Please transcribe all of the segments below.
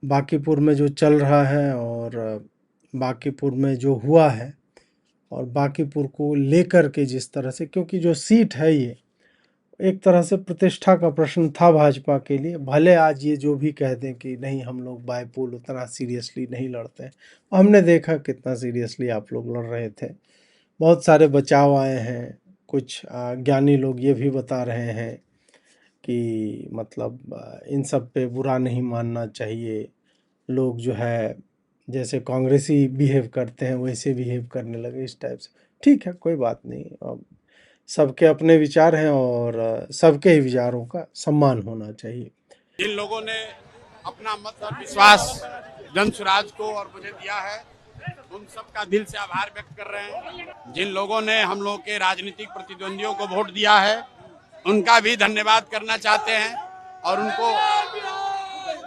बांकीपुर में जो चल रहा है और बांकीपुर में जो हुआ है और बांकीपुर को लेकर के जिस तरह से, क्योंकि जो सीट है ये एक तरह से प्रतिष्ठा का प्रश्न था भाजपा के लिए। भले आज ये जो भी कह दें कि नहीं हम लोग बाईपोल उतना सीरियसली नहीं लड़ते हैं, हमने देखा कितना सीरियसली आप लोग लड़ रहे थे। बहुत सारे बचाव आए हैं। कुछ ज्ञानी लोग ये भी बता रहे हैं कि मतलब इन सब पे बुरा नहीं मानना चाहिए। लोग जो है जैसे कांग्रेसी बिहेव करते हैं वैसे बिहेव करने लगे इस टाइप से। ठीक है, कोई बात नहीं। अब सबके अपने विचार हैं और सबके ही विचारों का सम्मान होना चाहिए। जिन लोगों ने अपना मत और विश्वास जन स्वराज को और मुझे दिया है, उन सबका दिल से आभार व्यक्त कर रहे हैं। जिन लोगों ने हम लोग के राजनीतिक प्रतिद्वंदियों को वोट दिया है, उनका भी धन्यवाद करना चाहते हैं और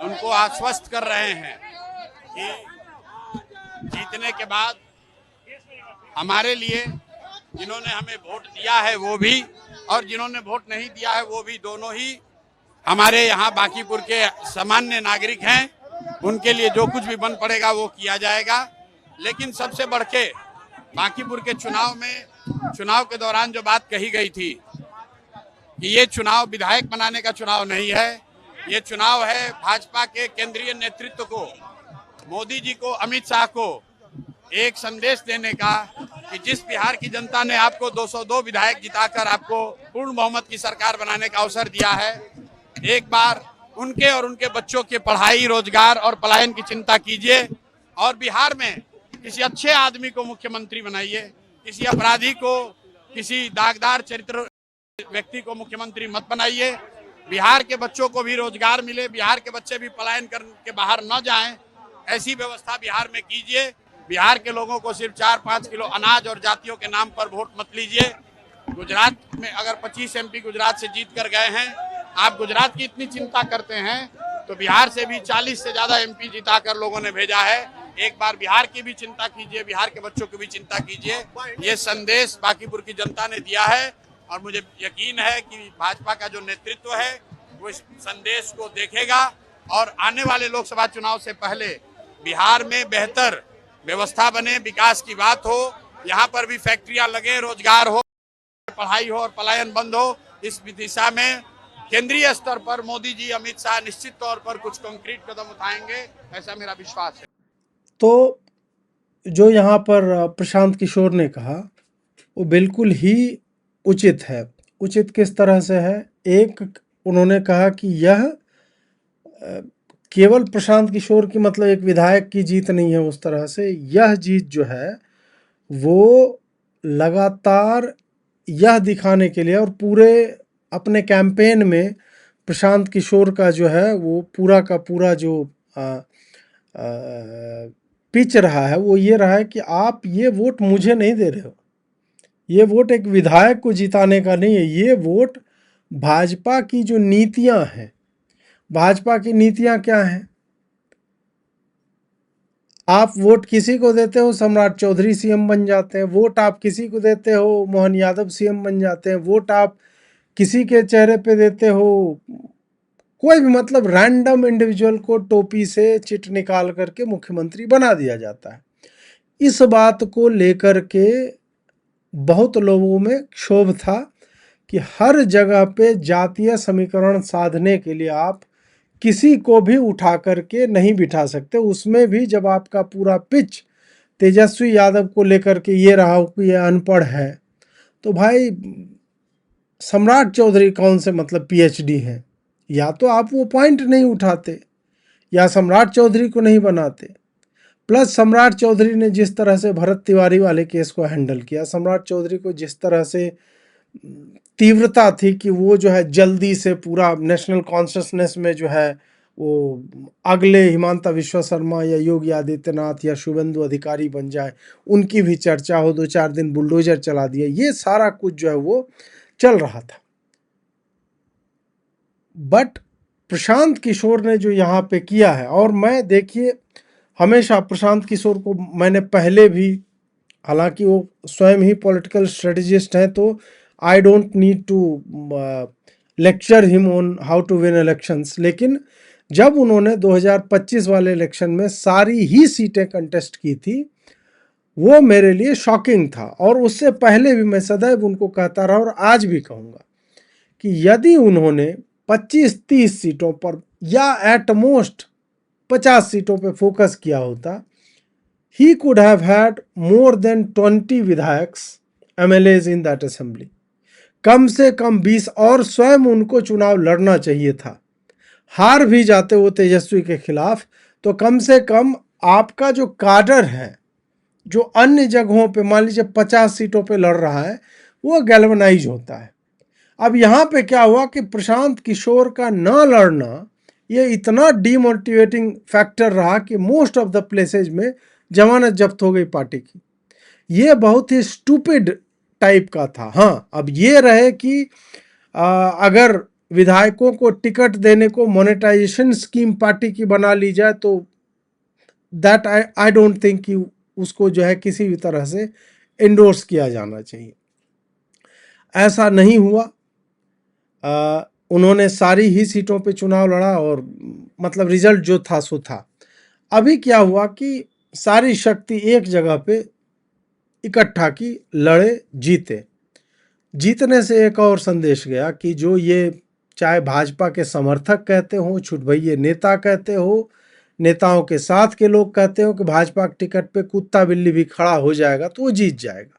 उनको आश्वस्त कर रहे हैं कि जीतने के बाद हमारे लिए जिन्होंने हमें वोट दिया है वो भी और जिन्होंने वोट नहीं दिया है वो भी, दोनों ही हमारे यहाँ बांकीपुर के सामान्य नागरिक हैं। उनके लिए जो कुछ भी बन पड़ेगा वो किया जाएगा। लेकिन सबसे बढ़ के बांकीपुर के चुनाव के दौरान जो बात कही गई थी कि ये चुनाव विधायक बनाने का चुनाव नहीं है, ये चुनाव है भाजपा के केंद्रीय नेतृत्व को, मोदी जी को, अमित शाह को एक संदेश देने का कि जिस बिहार की जनता ने आपको 202 विधायक जिताकर आपको पूर्ण बहुमत की सरकार बनाने का अवसर दिया है, एक बार उनके और उनके बच्चों के पढ़ाई, रोजगार और पलायन की चिंता कीजिए और बिहार में किसी अच्छे आदमी को मुख्यमंत्री बनाइए। किसी अपराधी को, किसी दागदार चरित्र व्यक्ति को मुख्यमंत्री मत बनाइए। बिहार के बच्चों को भी रोजगार मिले, बिहार के बच्चे भी पलायन करके बाहर न जाएं, ऐसी व्यवस्था बिहार में कीजिए। बिहार के लोगों को सिर्फ 4-5 किलो अनाज और जातियों के नाम पर वोट मत लीजिए। गुजरात में अगर 25 एमपी गुजरात से जीत कर गए हैं, आप गुजरात की इतनी चिंता करते हैं तो बिहार से भी 40 से ज्यादा एमपी जिताकर लोगों ने भेजा है। एक बार बिहार की भी चिंता कीजिए, बिहार के बच्चों की भी चिंता कीजिए। ये संदेश बांकीपुर की जनता ने दिया है और मुझे यकीन है कि भाजपा का जो नेतृत्व है वो इस संदेश को देखेगा और आने वाले लोकसभा चुनाव से पहले बिहार में बेहतर व्यवस्था बने, विकास की बात हो, यहाँ पर भी फैक्ट्रियां लगे, रोजगार हो, पढ़ाई हो और पलायन बंद हो। इस दिशा में केंद्रीय स्तर पर मोदी जी, अमित शाह निश्चित तौर पर कुछ कंक्रीट कदम उठाएंगे, ऐसा मेरा विश्वास है। तो जो यहाँ पर प्रशांत किशोर ने कहा वो बिल्कुल ही उचित है। उचित किस तरह से है? एक, उन्होंने कहा कि यह केवल प्रशांत किशोर की मतलब एक विधायक की जीत नहीं है, उस तरह से यह जीत जो है वो लगातार यह दिखाने के लिए और पूरे अपने कैंपेन में प्रशांत किशोर का जो है वो पूरा का पूरा जो पिच रहा है वो ये रहा है कि आप ये वोट मुझे नहीं दे रहे हो, ये वोट एक विधायक को जिताने का नहीं है, ये वोट भाजपा की जो नीतियां हैं। भाजपा की नीतियां क्या हैं? आप वोट किसी को देते हो सम्राट चौधरी सीएम बन जाते हैं, वोट आप किसी को देते हो मोहन यादव सीएम बन जाते हैं, वोट आप किसी के चेहरे पे देते हो, कोई भी मतलब रैंडम इंडिविजुअल को टोपी से चिट निकाल करके मुख्यमंत्री बना दिया जाता है। इस बात को लेकर के बहुत लोगों में क्षोभ था कि हर जगह पे जातीय समीकरण साधने के लिए आप किसी को भी उठा करके नहीं बिठा सकते। उसमें भी जब आपका पूरा पिच तेजस्वी यादव को लेकर के ये रहा हो कि ये अनपढ़ है, तो भाई सम्राट चौधरी कौन से मतलब पीएचडी हैं? या तो आप वो पॉइंट नहीं उठाते या सम्राट चौधरी को नहीं बनाते। प्लस सम्राट चौधरी ने जिस तरह से भरत तिवारी वाले केस को हैंडल किया, सम्राट चौधरी को जिस तरह से तीव्रता थी कि वो जो है जल्दी से पूरा नेशनल कॉन्शसनेस में जो है वो अगले हिमांता विश्व शर्मा या योगी आदित्यनाथ या शुभेंदु अधिकारी बन जाए, उनकी भी चर्चा हो, 2-4 दिन बुलडोजर चला दिया, ये सारा कुछ जो है वो चल रहा था। बट प्रशांत किशोर ने जो यहाँ पे किया है, और मैं देखिए हमेशा प्रशांत किशोर को मैंने पहले भी, हालांकि वो स्वयं ही पॉलिटिकल स्ट्रेटेजिस्ट हैं तो I don't need to lecture him on how to win elections, लेकिन जब उन्होंने 2025 वाले इलेक्शन में सारी ही सीटें कंटेस्ट की थी, वो मेरे लिए शॉकिंग था। और उससे पहले भी मैं सदैव उनको कहता रहा और आज भी कहूँगा कि यदि उन्होंने 25-30 सीटों पर या एट मोस्ट 50 सीटों पर फोकस किया होता, he could have had more than 20 विधायक्स MLAs in that assembly। कम से कम 20, और स्वयं उनको चुनाव लड़ना चाहिए था। हार भी जाते वो तेजस्वी के खिलाफ तो कम से कम आपका जो काडर है, जो अन्य जगहों पे मान लीजिए 50 सीटों पे लड़ रहा है, वो गैल्वनाइज होता है। अब यहाँ पे क्या हुआ कि प्रशांत किशोर का ना लड़ना ये इतना डीमोटिवेटिंग फैक्टर रहा कि मोस्ट ऑफ द प्लेसेज में जमानत जब्त हो गई पार्टी की। ये बहुत ही स्टूपिड टाइप का था। हाँ, अब ये रहे कि अगर विधायकों को टिकट देने को मोनेटाइजेशन स्कीम पार्टी की बना ली जाए तो दैट आई डोंट थिंक कि उसको जो है किसी भी तरह से एंडोर्स किया जाना चाहिए। ऐसा नहीं हुआ। उन्होंने सारी ही सीटों पे चुनाव लड़ा और मतलब रिजल्ट जो था सो था। अभी क्या हुआ कि सारी शक्ति एक जगह पे इकट्ठा की, लड़े, जीते। जीतने से एक और संदेश गया कि जो ये चाहे भाजपा के समर्थक कहते हो, छुटभइये नेता कहते हो, नेताओं के साथ के लोग कहते हो कि भाजपा के टिकट पे कुत्ता बिल्ली भी खड़ा हो जाएगा तो वो जीत जाएगा।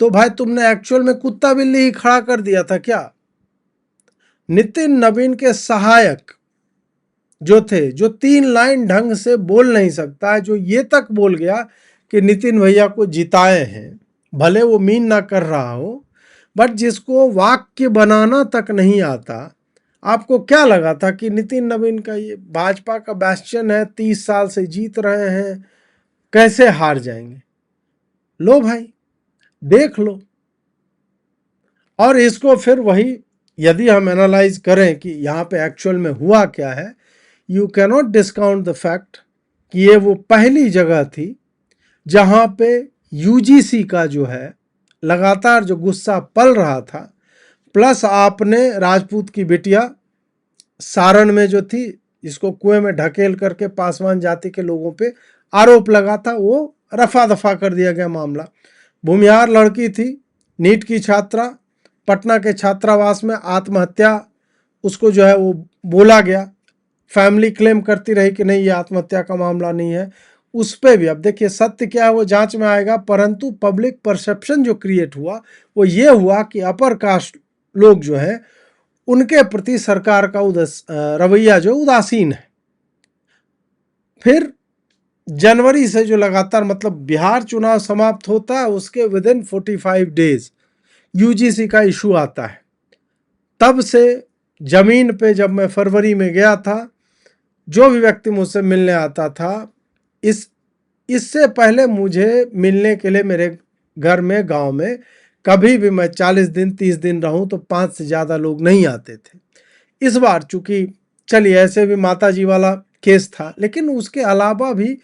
तो भाई तुमने एक्चुअल में कुत्ता बिल्ली ही खड़ा कर दिया था क्या? नितिन नवीन के सहायक जो थे, जो 3 लाइन ढंग से बोल नहीं सकता है, जो ये तक बोल गया कि नितिन भैया को जिताए हैं, भले वो मीन ना कर रहा हो, बट जिसको वाक्य बनाना तक नहीं आता। आपको क्या लगा था कि नितिन नवीन का ये भाजपा का बैस्टियन है, 30 साल से जीत रहे हैं, कैसे हार जाएंगे? लो भाई, देख लो। और इसको फिर वही यदि हम एनालाइज करें कि यहाँ पे एक्चुअल में हुआ क्या है, you cannot discount the fact कि ये वो पहली जगह थी जहाँ पे यूजीसी का जो है लगातार जो गुस्सा पल रहा था, प्लस आपने राजपूत की बिटिया सारण में जो थी, जिसको कुएं में ढकेल करके पासवान जाति के लोगों पे आरोप लगा था, वो रफा दफा कर दिया गया मामला। भूमिहार लड़की थी, नीट की छात्रा, पटना के छात्रावास में आत्महत्या, उसको जो है वो बोला गया, फैमिली क्लेम करती रही कि नहीं ये आत्महत्या का मामला नहीं है। उस पर भी अब देखिए सत्य क्या है वो जांच में आएगा, परंतु पब्लिक परसेप्शन जो क्रिएट हुआ वो ये हुआ कि अपर कास्ट लोग जो है उनके प्रति सरकार का रवैया जो उदासीन है। फिर जनवरी से जो लगातार मतलब बिहार चुनाव समाप्त होता है उसके विदिन 45 डेज यूजीसी का इशू आता है। तब से जमीन पे जब मैं फरवरी में गया था, जो भी व्यक्ति मुझसे मिलने आता था, इससे पहले मुझे मिलने के लिए मेरे घर में गांव में कभी भी मैं 40 दिन 30 दिन रहूं तो 5 से ज़्यादा लोग नहीं आते थे। इस बार चूंकि चलिए ऐसे भी माता जी वाला केस था, लेकिन उसके अलावा भी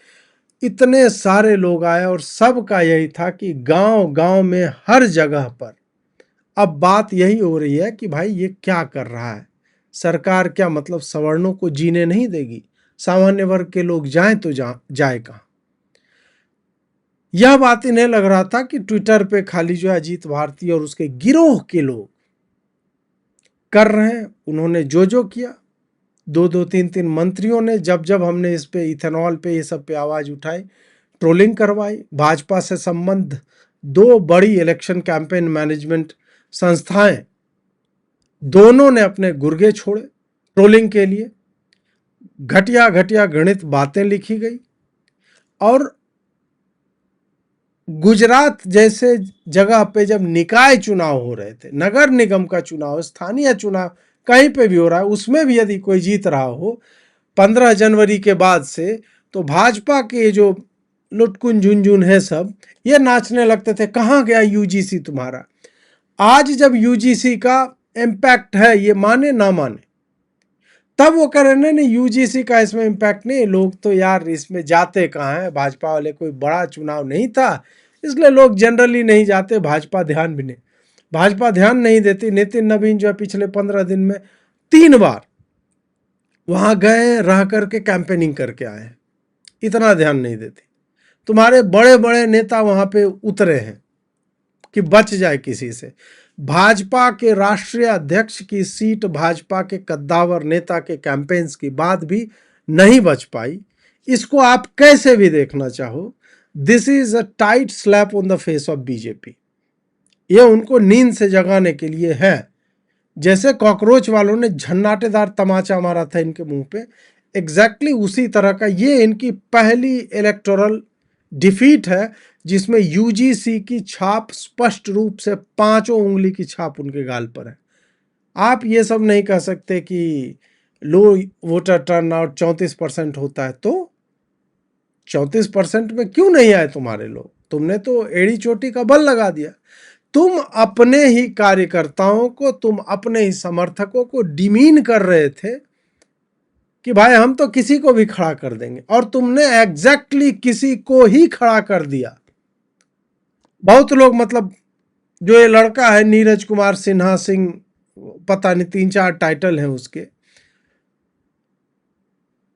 इतने सारे लोग आए और सबका यही था कि गांव गांव में हर जगह पर अब बात यही हो रही है कि भाई ये क्या कर रहा है सरकार, क्या मतलब सवर्णों को जीने नहीं देगी, सामान्य वर्ग के लोग जाएं तो जाए कहाँ। यह बात इन्हें लग रहा था कि ट्विटर पे खाली जो है अजीत भारती और उसके गिरोह के लोग कर रहे हैं। उन्होंने जो किया, 2-3 मंत्रियों ने जब हमने इस पे इथेनॉल पे ये सब पे आवाज उठाई, ट्रोलिंग करवाई। भाजपा से संबंध 2 बड़ी इलेक्शन कैंपेन मैनेजमेंट संस्थाएं, दोनों ने अपने गुर्गे छोड़े ट्रोलिंग के लिए। घटिया घटिया गणित बातें लिखी गई और गुजरात जैसे जगह पे जब निकाय चुनाव हो रहे थे, नगर निगम का चुनाव, स्थानीय चुनाव कहीं पे भी हो रहा है, उसमें भी यदि कोई जीत रहा हो 15 जनवरी के बाद से, तो भाजपा के जो लुटकुन झुनझुन है सब ये नाचने लगते थे, कहाँ गया यूजीसी तुम्हारा। आज जब यूजीसी का इम्पैक्ट है, ये माने ना माने, तब वो कह रहे नहीं यूजीसी का इसमें इम्पैक्ट नहीं, लोग तो यार इसमें जाते कहाँ हैं, भाजपा वाले कोई बड़ा चुनाव नहीं था इसलिए लोग जनरली नहीं जाते, भाजपा ध्यान भी नहीं, भाजपा ध्यान नहीं देती। नितिन नवीन जो है पिछले 15 दिन में 3 बार वहां गए, रह करके कैंपेनिंग करके आए, इतना ध्यान नहीं देते। तुम्हारे बड़े बड़े नेता वहां पे उतरे हैं कि बच जाए किसी से। भाजपा के राष्ट्रीय अध्यक्ष की सीट भाजपा के कद्दावर नेता के कैंपेन्स की बात भी नहीं बच पाई। इसको आप कैसे भी देखना चाहो, this is a tight slap on the face of BJP. ये उनको नींद से जगाने के लिए है, जैसे कॉकरोच वालों ने झन्नाटेदार तमाचा मारा था इनके मुंह पे, एग्जैक्टली उसी तरह का ये इनकी पहली इलेक्टोरल डिफीट है, जिसमें यूजीसी की छाप स्पष्ट रूप से 5 उंगली की छाप उनके गाल पर है। आप ये सब नहीं कह सकते कि लो वोटर टर्नआउट 34% होता है, तो 34% में क्यों नहीं आए तुम्हारे लोग? तुमने तो एड़ी चोटी का बल लगा दिया। तुम अपने ही कार्यकर्ताओं को, तुम अपने ही समर्थकों को डिमीन कर रहे थे कि भाई हम तो किसी को भी खड़ा कर देंगे, और तुमने एग्जैक्टली किसी को ही खड़ा कर दिया। बहुत लोग, मतलब जो ये लड़का है नीरज कुमार सिन्हा सिंह, पता नहीं 3-4 टाइटल हैं उसके,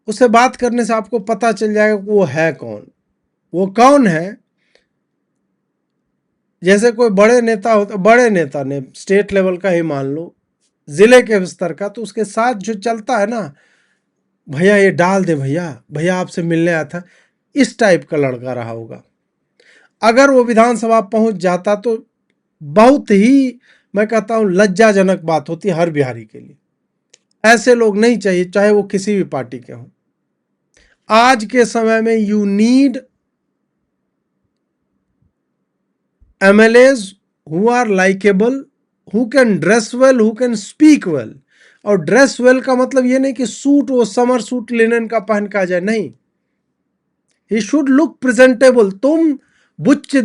उससे बात करने से आपको पता चल जाएगा कि वो है कौन। वो कौन है? जैसे कोई बड़े नेता होता, बड़े नेता ने स्टेट लेवल का ही मान लो, जिले के स्तर का, तो उसके साथ जो चलता है ना, भैया ये डाल दे, भैया भैया आपसे मिलने आया था, इस टाइप का लड़का रहा होगा। अगर वो विधानसभा पहुंच जाता तो बहुत ही, मैं कहता हूं, लज्जाजनक बात होती हर बिहारी के लिए। ऐसे लोग नहीं चाहिए, चाहे वो किसी भी पार्टी के हों। आज के समय में you need MLAs who are likable, who can dress well, who can speak well। और ड्रेस वेल का मतलब ये नहीं कि सूट, वो समर सूट लिनन का पहन के आ जाए, नहीं। He should look presentable. तुम बुच्च,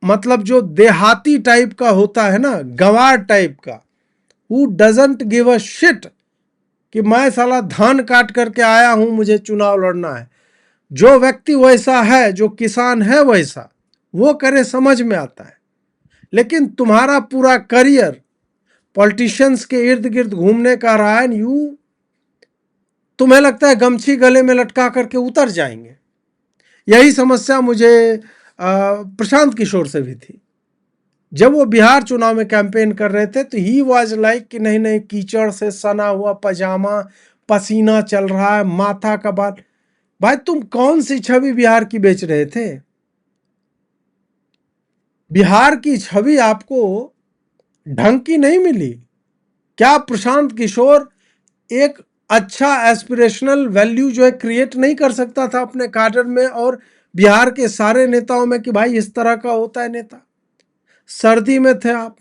मतलब जो देहाती टाइप का होता है ना, गंवार टाइप का, who doesn't give a shit कि मैं साला धान काट करके आया हूं, मुझे चुनाव लड़ना है। जो व्यक्ति वैसा है, जो किसान है वैसा, वो करे, समझ में आता है। लेकिन तुम्हारा पूरा करियर पॉलिटिशियंस के इर्द गिर्द घूमने का रहा है, तुम्हें लगता है गमछी गले में लटका करके उतर जाएंगे। यही समस्या मुझे प्रशांत किशोर से भी थी। जब वो बिहार चुनाव में कैंपेन कर रहे थे तो ही वाज लाइक कि नहीं नहीं, कीचड़ से सना हुआ पजामा, पसीना चल रहा है, माथा का बाल। भाई तुम कौन सी छवि बिहार की बेच रहे थे? बिहार की छवि आपको ढंग की नहीं मिली। क्या प्रशांत किशोर एक अच्छा एस्पिरेशनल वैल्यू जो है क्रिएट नहीं कर सकता था अपने कार्डर में और बिहार के सारे नेताओं में कि भाई इस तरह का होता है नेता? सर्दी में थे आप।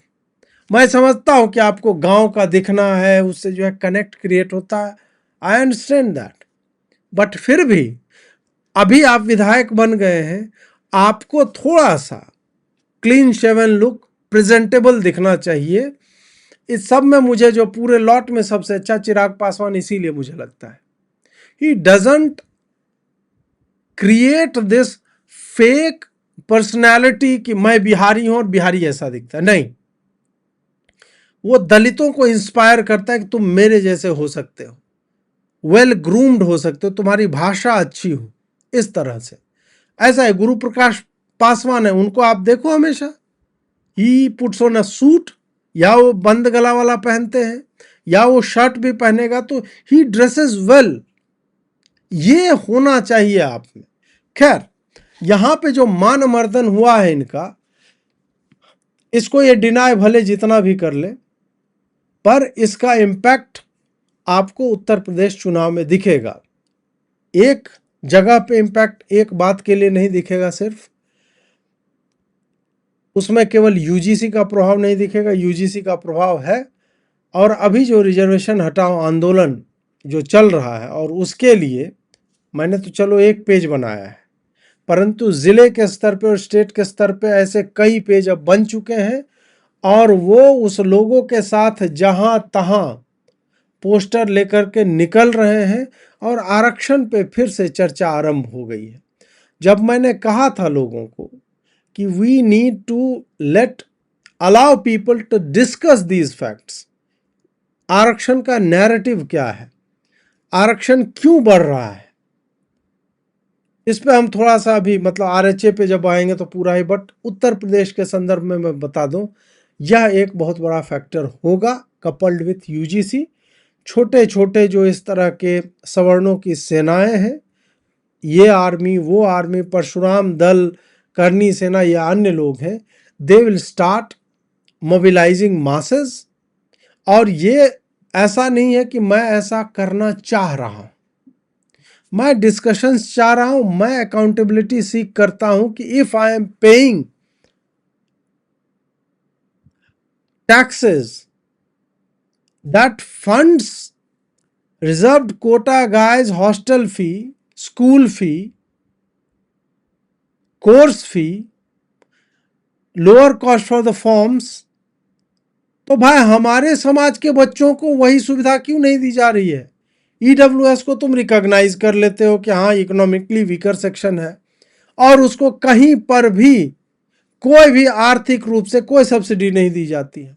मैं समझता हूं कि आपको गांव का दिखना है, उससे जो है कनेक्ट क्रिएट होता है, आई अंडरस्टैंड दैट, बट फिर भी अभी आप विधायक बन गए हैं, आपको थोड़ा सा क्लीन शेवन लुक, प्रेजेंटेबल दिखना चाहिए। इस सब में मुझे जो पूरे लॉट में सबसे अच्छा चिराग पासवान इसीलिए मुझे लगता है, he doesn't create this fake personality कि मैं बिहारी हूं और बिहारी ऐसा दिखता है, नहीं। वो दलितों को इंस्पायर करता है कि तुम मेरे जैसे हो सकते हो, वेल ग्रूम्ड हो सकते हो, तुम्हारी भाषा अच्छी हो, इस तरह से। ऐसा है गुरु प्रकाश पासवान है, उनको आप देखो हमेशा he puts on a suit, या वो बंद गला वाला पहनते हैं या वो शर्ट भी पहनेगा तो ही ड्रेसेस वेल। ये होना चाहिए आप में। खैर, यहां पे जो मान मर्दन हुआ है इनका, इसको ये डिनाय भले जितना भी कर ले, पर इसका इम्पैक्ट आपको उत्तर प्रदेश चुनाव में दिखेगा। एक जगह पे इम्पैक्ट एक बात के लिए नहीं दिखेगा सिर्फ, उसमें केवल यूजीसी का प्रभाव नहीं दिखेगा, यूजीसी का प्रभाव है। और अभी जो रिजर्वेशन हटाओ आंदोलन जो चल रहा है, और उसके लिए मैंने तो चलो एक पेज बनाया है, परंतु जिले के स्तर पे और स्टेट के स्तर पे ऐसे कई पेज अब बन चुके हैं, और वो उस लोगों के साथ जहां तहां पोस्टर लेकर के निकल रहे हैं, और आरक्षण पे फिर से चर्चा आरंभ हो गई है। जब मैंने कहा था लोगों को कि we need to allow people to discuss these facts, आरक्षण का नैरेटिव क्या है, आरक्षण क्यों बढ़ रहा है, इस पे हम थोड़ा सा अभी मतलब आरएचए पे जब आएंगे तो पूरा ही, बट उत्तर प्रदेश के संदर्भ में मैं बता दूं, यह एक बहुत बड़ा फैक्टर होगा कपल्ड विथ यूजीसी। छोटे छोटे जो इस तरह के सवर्णों की सेनाएं हैं, ये आर्मी वो आर्मी, परशुराम दल, करनी सेना या अन्य लोग हैं, दे विल स्टार्ट मोबिलाइजिंग मासेस। और ये ऐसा नहीं है कि मैं ऐसा करना चाह रहा हूं, मैं डिस्कशंस चाह रहा हूं, मैं अकाउंटेबिलिटी सीख करता हूं कि if I am paying taxes that funds reserved quota guys hostel fee, school fee, course fee, lower cost for the forms, तो भाई हमारे समाज के बच्चों को वही सुविधा क्यों नहीं दी जा रही है? ईडब्ल्यूएस को तुम रिकॉग्नाइज कर लेते हो कि हाँ इकोनॉमिकली वीकर सेक्शन है, और उसको कहीं पर भी कोई भी आर्थिक रूप से कोई सब्सिडी नहीं दी जाती है।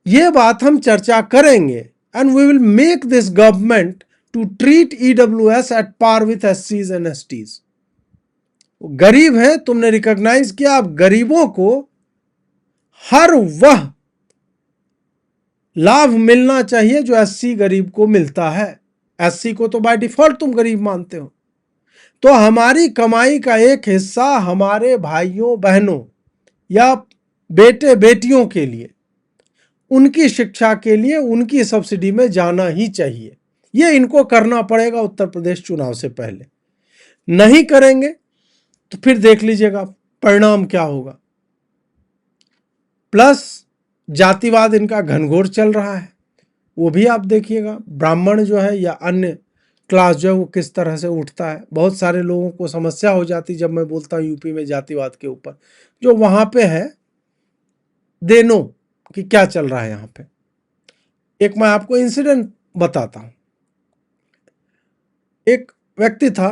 ये बात हम चर्चा करेंगे, and we will make this government to treat EWS at par with एससीज एंड एसटीज। गरीब है, तुमने रिकॉग्नाइज किया, अब गरीबों को हर वह लाभ मिलना चाहिए जो एससी गरीब को मिलता है। एससी को तो बाय डिफॉल्ट तुम गरीब मानते हो, तो हमारी कमाई का एक हिस्सा हमारे भाइयों बहनों या बेटे बेटियों के लिए, उनकी शिक्षा के लिए, उनकी सब्सिडी में जाना ही चाहिए। ये इनको करना पड़ेगा उत्तर प्रदेश चुनाव से पहले। नहीं करेंगे तो फिर देख लीजिएगा परिणाम क्या होगा। प्लस जातिवाद इनका घनघोर चल रहा है, वो भी आप देखिएगा। ब्राह्मण जो है या अन्य क्लास जो है वो किस तरह से उठता है। बहुत सारे लोगों को समस्या हो जाती जब मैं बोलता हूँ यूपी में जातिवाद के ऊपर, जो वहां पे है दे नो कि क्या चल रहा है यहाँ पे। एक मैं आपको इंसिडेंट बताता हूँ। एक व्यक्ति था,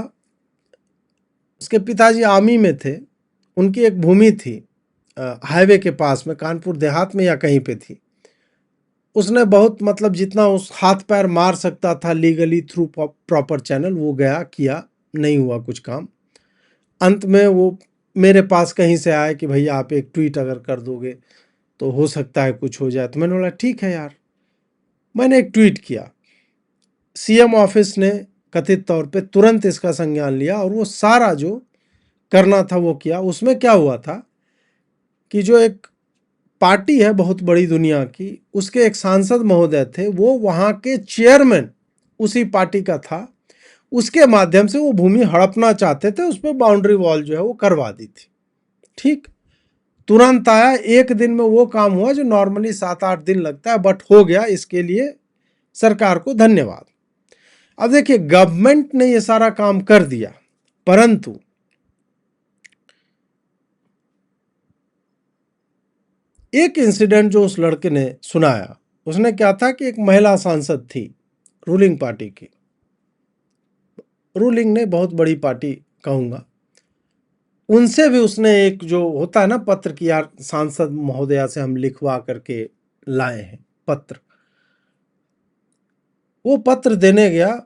उसके पिताजी आर्मी में थे, उनकी एक भूमि थी हाईवे के पास में, कानपुर देहात में या कहीं पे थी। उसने बहुत मतलब जितना उस हाथ पैर मार सकता था लीगली थ्रू प्रॉपर चैनल वो गया किया, नहीं हुआ कुछ काम। अंत में वो मेरे पास कहीं से आया कि भैया आप एक ट्वीट अगर कर दोगे तो हो सकता है कुछ हो जाए। तो मैंने बोला ठीक है यार। मैंने एक ट्वीट किया, सीएम ऑफिस ने कथित तौर पे तुरंत इसका संज्ञान लिया और वो सारा जो करना था वो किया। उसमें क्या हुआ था कि जो एक पार्टी है बहुत बड़ी दुनिया की, उसके एक सांसद महोदय थे, वो वहां के चेयरमैन उसी पार्टी का था, उसके माध्यम से वो भूमि हड़पना चाहते थे, उस पर बाउंड्री वॉल जो है वो करवा दी थी। ठीक, तुरंत आया, एक दिन में वो काम हुआ जो नॉर्मली 7-8 दिन लगता है, बट हो गया। इसके लिए सरकार को धन्यवाद। अब देखिए गवर्नमेंट ने ये सारा काम कर दिया, परंतु एक इंसिडेंट जो उस लड़के ने सुनाया, उसने क्या था कि एक महिला सांसद थी रूलिंग पार्टी की, रूलिंग ने बहुत बड़ी पार्टी कहूंगा, उनसे भी उसने एक जो होता है ना पत्र कि यार सांसद महोदया से हम लिखवा करके लाए हैं पत्र, वो पत्र देने गया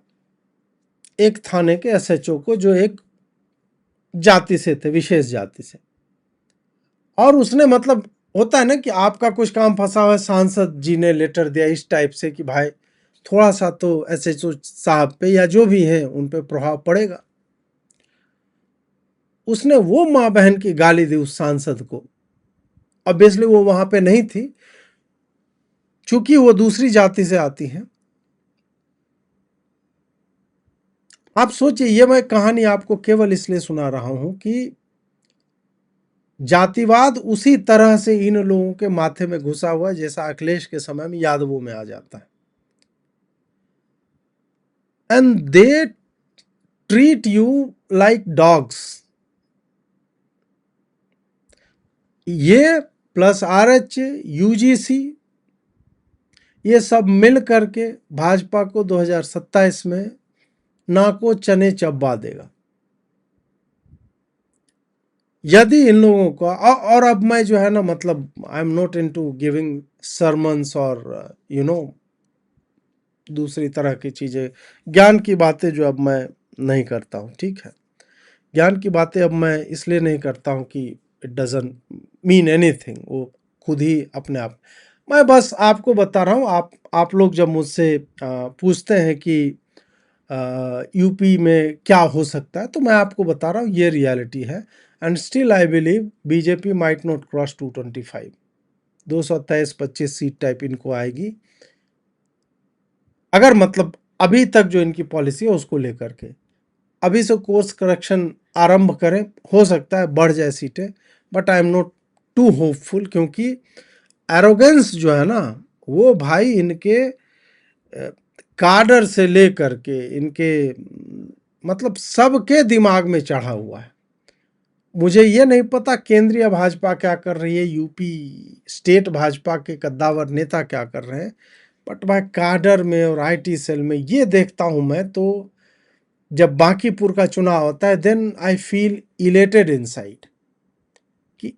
एक थाने के एसएचओ को जो एक जाति से थे, विशेष जाति से। और उसने मतलब होता है ना कि आपका कुछ काम फंसा हुआ है, सांसद जी ने लेटर दिया इस टाइप से कि भाई थोड़ा सा तो एसएचओ साहब पे या जो भी है उन पे प्रभाव पड़ेगा। उसने वो माँ बहन की गाली दी उस सांसद को। ऑब्वियसली वो वहां पे नहीं थी, चूंकि वो दूसरी जाति से आती हैं। आप सोचिए, ये मैं कहानी आपको केवल इसलिए सुना रहा हूं कि जातिवाद उसी तरह से इन लोगों के माथे में घुसा हुआ है जैसा अखिलेश के समय में यादवों में आ जाता है। And they treat you like dogs. ये प्लस आरएच, यूजीसी, ये सब मिल करके भाजपा को 2027 में नाको चने चबा देगा यदि इन लोगों का। और अब मैं जो है ना मतलब आई am not into giving sermons और दूसरी तरह की चीज़ें, ज्ञान की बातें जो अब मैं नहीं करता हूँ, ठीक है। ज्ञान की बातें अब मैं इसलिए नहीं करता हूँ कि इट डजंट मीन एनीथिंग, वो खुद ही अपने आप। मैं बस आपको बता रहा हूँ, आप लोग जब मुझसे पूछते हैं कि यूपी में क्या हो सकता है, तो मैं आपको बता रहा हूँ ये रियलिटी है। And still I believe BJP might not cross 225, 223-25 seat type इनको आएगी, अगर मतलब अभी तक जो इनकी पॉलिसी है उसको लेकर के अभी से कोर्स करेक्शन आरंभ करें, हो सकता है बढ़ जाए सीटें, but I am not too hopeful, क्योंकि एरोगेंस जो है ना, वो भाई इनके काडर से लेकर के इनके मतलब सबके दिमाग में चढ़ा हुआ है। मुझे ये नहीं पता केंद्रीय भाजपा क्या कर रही है, यूपी स्टेट भाजपा के कद्दावर नेता क्या कर रहे हैं, बट मैं काडर में और आईटी सेल में ये देखता हूं मैं, तो जब बांकीपुर का चुनाव होता है then I feel elated inside कि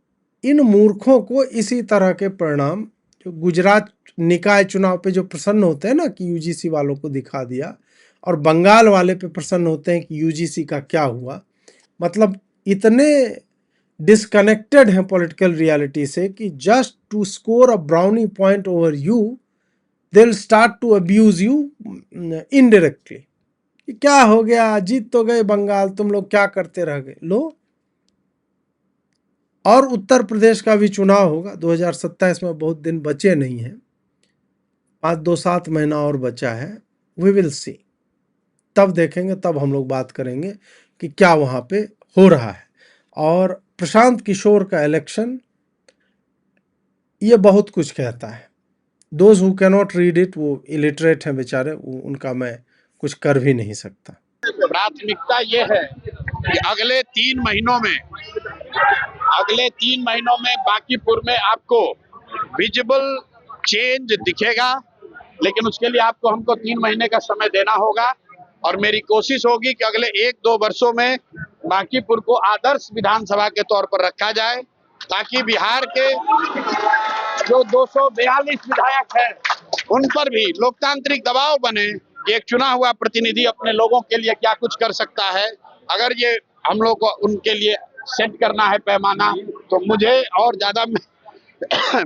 इन मूर्खों को इसी तरह के परिणाम, जो गुजरात निकाय चुनाव पे जो प्रसन्न होते हैं ना कि यूजीसी वालों को दिखा दिया, और बंगाल वाले पे प्रसन्न होते हैं कि यूजीसी का क्या हुआ, मतलब इतने डिस्कनेक्टेड हैं पॉलिटिकल रियलिटी से कि just to score a brownie point over you they will start to abuse you indirectly. क्या हो गया, जीत तो गए बंगाल, तुम लोग क्या करते रह गए, लो। और उत्तर प्रदेश का भी चुनाव होगा 2027 में, बहुत दिन बचे नहीं हैं, 5-7 महीना और बचा है, वी विल सी, तब देखेंगे, तब हम लोग बात करेंगे कि क्या वहां पे हो रहा है। और प्रशांत किशोर का इलेक्शन ये बहुत कुछ कहता है। Those who cannot read it, वो इलिटरेट हैं बेचारे, उनका मैं कुछ कर भी नहीं सकता। प्राथमिकता ये है कि अगले 3 महीनों में बांकीपुर में आपको विजिबल चेंज दिखेगा, लेकिन उसके लिए हमको 3 महीने का समय देना होगा। और मेरी कोशिश होगी कि अगले 1-2 वर्षों में बांकीपुर को आदर्श विधानसभा के तौर पर रखा जाए, ताकि बिहार के जो 242 विधायक हैं उन पर भी लोकतांत्रिक दबाव बने कि एक चुना हुआ प्रतिनिधि अपने लोगों के लिए क्या कुछ कर सकता है। अगर ये हम लोग को उनके लिए सेट करना है पैमाना, तो मुझे और ज्यादा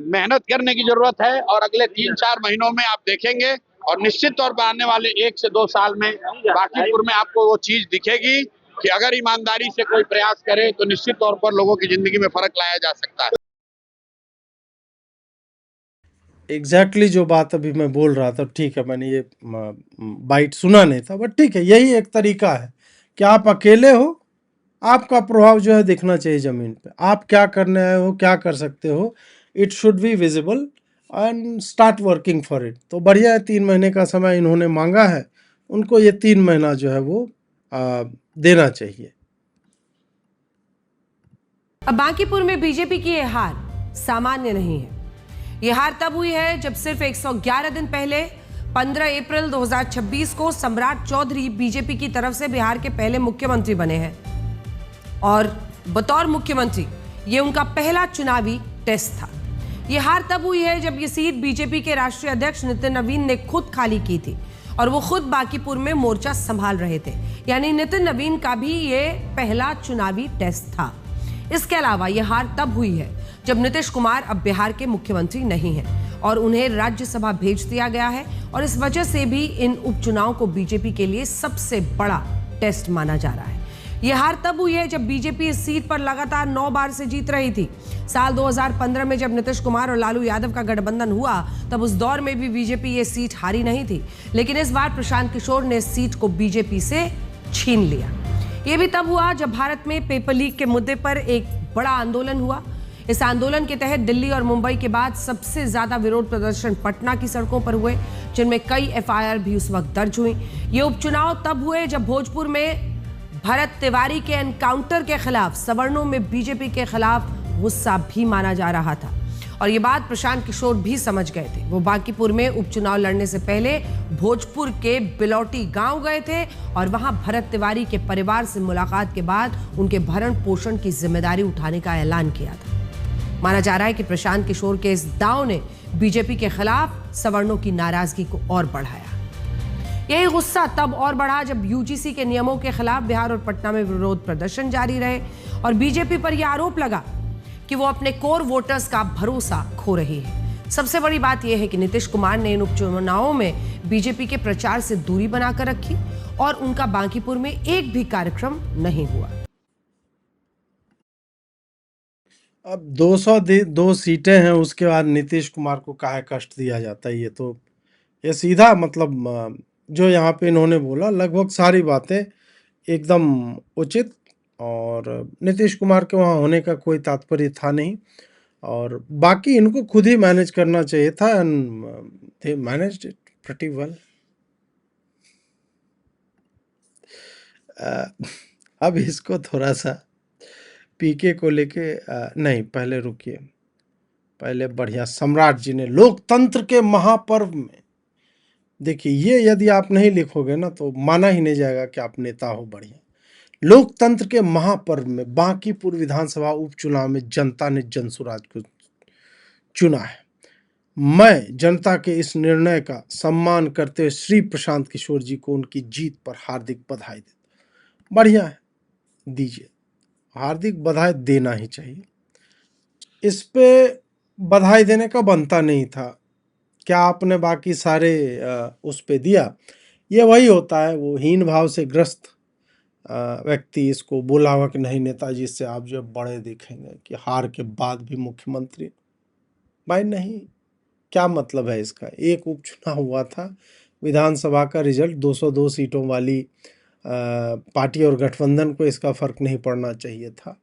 मेहनत करने की जरूरत है। और अगले 3-4 महीनों में आप देखेंगे, और निश्चित तौर पर आने वाले 1 से 2 साल में बांकीपुर में आपको वो चीज दिखेगी कि अगर ईमानदारी से कोई प्रयास करे तो निश्चित तौर पर लोगों की जिंदगी में फर्क लाया जा सकता है। एग्जैक्टली जो बात अभी मैं बोल रहा था, ठीक है, मैंने ये बाइट सुना नहीं था, बट ठीक है, यही एक तरीका है कि आप अकेले हो, आपका प्रभाव जो है दिखना चाहिए ज़मीन पे, आप क्या करने आए हो, क्या कर सकते हो, it should be visible and start working for it. तो बढ़िया है, 3 महीने का समय इन्होंने मांगा है, उनको ये 3 महीना जो है वो देना चाहिए। अब बांकीपुर में बीजेपी की यह हार सामान्य नहीं है। यह हार तब हुई है जब सिर्फ 111 दिन पहले 15 अप्रैल 2026 को सम्राट चौधरी बीजेपी की तरफ से बिहार के पहले मुख्यमंत्री बने हैं, और बतौर मुख्यमंत्री ये उनका पहला चुनावी टेस्ट था। यह हार तब हुई है जब ये सीट बीजेपी के राष्ट्रीय अध्यक्ष नितिन नवीन ने खुद खाली की थी, और वो खुद बांकीपुर में मोर्चा संभाल रहे थे। यानी नितिन नवीन का भी ये पहला चुनावी टेस्ट था। इसके अलावा यह हार तब हुई है जब नीतीश कुमार अब बिहार के मुख्यमंत्री नहीं हैं और उन्हें राज्यसभा भेज दिया गया है, और इस वजह से भी इन उपचुनाव को बीजेपी के लिए सबसे बड़ा टेस्ट माना जा रहा है। यह हार तब हुई है जब बीजेपी इस सीट पर लगातार 9 बार से जीत रही थी। साल 2015 में जब नीतीश कुमार और लालू यादव का गठबंधन हुआ, तब उस दौर में भी बीजेपी ये सीट हारी नहीं थी, लेकिन इस बार प्रशांत किशोर ने इस सीट को बीजेपी से छीन लिया। यह भी तब हुआ जब भारत में पेपर लीक के मुद्दे पर एक बड़ा आंदोलन हुआ। इस आंदोलन के तहत दिल्ली और मुंबई के बाद सबसे ज्यादा विरोध प्रदर्शन पटना की सड़कों पर हुए, जिनमें कई एफआईआर भी उस वक्त दर्ज हुई। ये उपचुनाव तब हुए जब भोजपुर में भरत तिवारी के एनकाउंटर के खिलाफ सवर्णों में बीजेपी के खिलाफ गुस्सा भी माना जा रहा था, और ये बात प्रशांत किशोर भी समझ गए थे। वो बांकीपुर में उपचुनाव लड़ने से पहले भोजपुर के बिलौटी गांव गए थे, और वहां भरत तिवारी के परिवार से मुलाकात के बाद उनके भरण पोषण की जिम्मेदारी उठाने का ऐलान किया था। माना जा रहा है कि प्रशांत किशोर के इस दांव ने बीजेपी के खिलाफ सवर्णों की नाराजगी को और बढ़ाया। यही गुस्सा तब और बढ़ा जब यूजीसी के नियमों के खिलाफ बिहार और पटना में विरोध प्रदर्शन जारी रहे और बीजेपी पर यह आरोप लगा कि वो अपने कोर वोटर्स का भरोसा खो रही है। सबसे बड़ी बात यह है कि नीतीश कुमार ने इन उपचुनावों में बीजेपी के प्रचार से दूरी बनाकर रखी और उनका बांकीपुर में एक भी कार्यक्रम नहीं हुआ। अब 202 सीटें हैं, उसके बाद नीतीश कुमार को काहे कष्ट दिया जाता है? ये सीधा मतलब जो यहाँ पे इन्होंने बोला, लगभग सारी बातें एकदम उचित, और नीतीश कुमार के वहाँ होने का कोई तात्पर्य था नहीं, और बाकी इनको खुद ही मैनेज करना चाहिए था, and they managed it pretty well. अब इसको थोड़ा सा पीके को लेके नहीं, पहले रुकिए, पहले बढ़िया सम्राट जी ने लोकतंत्र के महापर्व में, देखिए ये यदि आप नहीं लिखोगे ना तो माना ही नहीं जाएगा कि आप नेता हो। बढ़िया, लोकतंत्र के महापर्व में बांकीपुर विधानसभा उपचुनाव में जनता ने जनसुराज को चुना है। मैं जनता के इस निर्णय का सम्मान करते हुए श्री प्रशांत किशोर जी को उनकी जीत पर हार्दिक बधाई देता। बढ़िया है, दीजिए, हार्दिक बधाई देना ही चाहिए। इस पे बधाई देने का बनता नहीं था। क्या आपने बाकी सारे उस पे दिया? ये वही होता है, वो हीन भाव से ग्रस्त व्यक्ति इसको बोला हुआ कि नहीं नेताजी से आप जो बड़े दिखेंगे कि हार के बाद भी मुख्यमंत्री। भाई नहीं, क्या मतलब है इसका? एक उपचुनाव हुआ था, विधानसभा का रिजल्ट 202 सीटों वाली पार्टी और गठबंधन को इसका फर्क नहीं पड़ना चाहिए था।